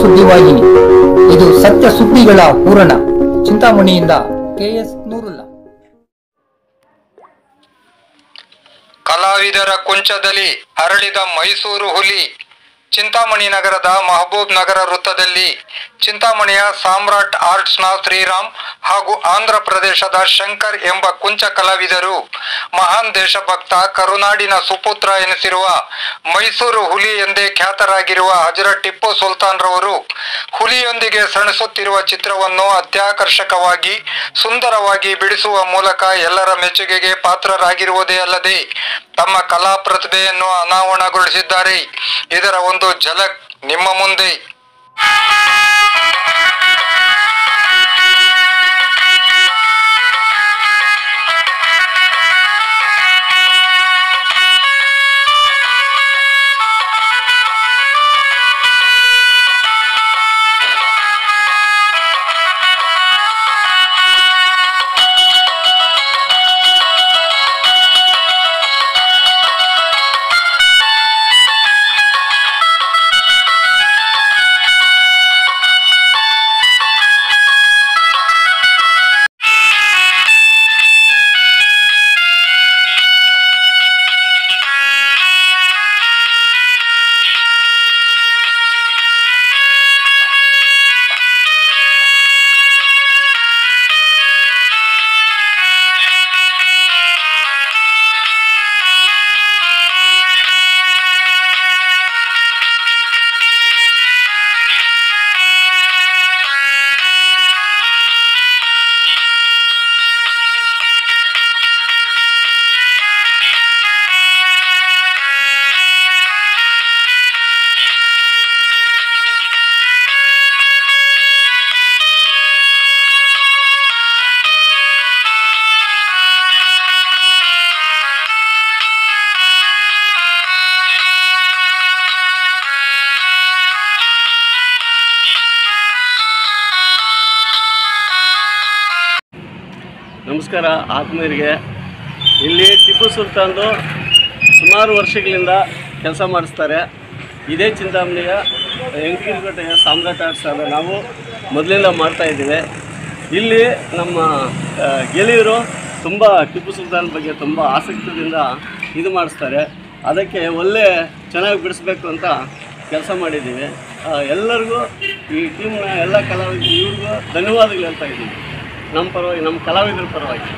ಸುದ್ದಿವಾಹಿನಿ. ಇದು ಸತ್ಯ ಸುದ್ದಿಗಳ ಪೂರಣ. ಚಿಂತಾಮಣಿಯಿಂದ KS ನೂರುಲ್ಲಾ. ಕಲಾವಿದರ ಕುಂಚದಲ್ಲಿ ಅರಳಿದ ಮೈಸೂರು ಹುಲಿ. ಚಿಂತಾಮಣಿ ನಗರದ ಮಹಬೂಬ್ ನಗರ ವೃತ್ತದಲ್ಲಿ ಚಿಂತಾಮಣಿಯ ಸಾಮ್ರಾಟ್ ಆರ್ಟ್ಸ್ನ ಶ್ರೀರಾಮ್ ಹಾಗೂ ಆಂಧ್ರ ಪ್ರದೇಶದ ಶಂಕರ್ ಎಂಬ ಕುಂಚ ಕಲಾವಿದರು ಮಹಾನ್ ದೇಶಭಕ್ತ ಕರುನಾಡಿನ ಸುಪುತ್ರ ಎನಿಸಿರುವ ಮೈಸೂರು ಹುಲಿ ಎಂದೇ ಖ್ಯಾತರಾಗಿರುವ ಹಜರತ್ ಟಿಪ್ಪು ಸುಲ್ತಾನ್ ರವರು ಹುಲಿಯೊಂದಿಗೆ ಸೆಣಸುತ್ತಿರುವ ಚಿತ್ರವನ್ನು ಅತ್ಯಾಕರ್ಷಕವಾಗಿ ಸುಂದರವಾಗಿ ಬಿಡಿಸುವ ಮೂಲಕ ಎಲ್ಲರ ಮೆಚ್ಚುಗೆಗೆ ಪಾತ್ರರಾಗಿರುವುದೇ ಅಲ್ಲದೆ ತಮ್ಮ ಕಲಾ ಪ್ರತಿಭೆಯನ್ನು ಅನಾವರಣಗೊಳಿಸಿದ್ದಾರೆ. ಇದರ ಒಂದು ಝಲಕ್ ನಿಮ್ಮ ಮುಂದೆ. ನಮಸ್ಕಾರ ಆತ್ಮೀಯರಿಗೆ. ಇಲ್ಲಿ ಟಿಪ್ಪು ಸುಲ್ತಾನ್ದು ಸುಮಾರು ವರ್ಷಗಳಿಂದ ಕೆಲಸ ಮಾಡಿಸ್ತಾರೆ. ಇದೇ ಚಿಂತಾಮಣಿಯ ಎಂಕಿರಕೋಟೆಯ ಸಾಮ್ರಾಟ್ ಆರ್ಟ್ಸ್ ನಾವು ಮೊದಲಿಂದ ಮಾಡ್ತಾಯಿದ್ದೀವಿ. ಇಲ್ಲಿ ನಮ್ಮ ಗೆಳೆಯರು ತುಂಬ ಟಿಪ್ಪು ಸುಲ್ತಾನ್ ಬಗ್ಗೆ ತುಂಬ ಆಸಕ್ತಿಯಿಂದ ಇದು ಮಾಡಿಸ್ತಾರೆ. ಅದಕ್ಕೆ ಒಳ್ಳೆ ಚೆನ್ನಾಗಿ ಬಿಡಿಸ್ಬೇಕು ಅಂತ ಕೆಲಸ ಮಾಡಿದ್ದೀವಿ. ಎಲ್ಲರಿಗೂ ಈ ಟೀಮ್ನ ಎಲ್ಲ ಕಲಾವಿದರು ಇವ್ರಿಗೂ ಧನ್ಯವಾದಗಳು ಹೇಳ್ತಾ ಇದ್ದೀವಿ. ನಮ್ಮ ಪರವಾಗಿ, ನಮ್ಮ ಕಲಾವಿದರ ಪರವಾಗಿ.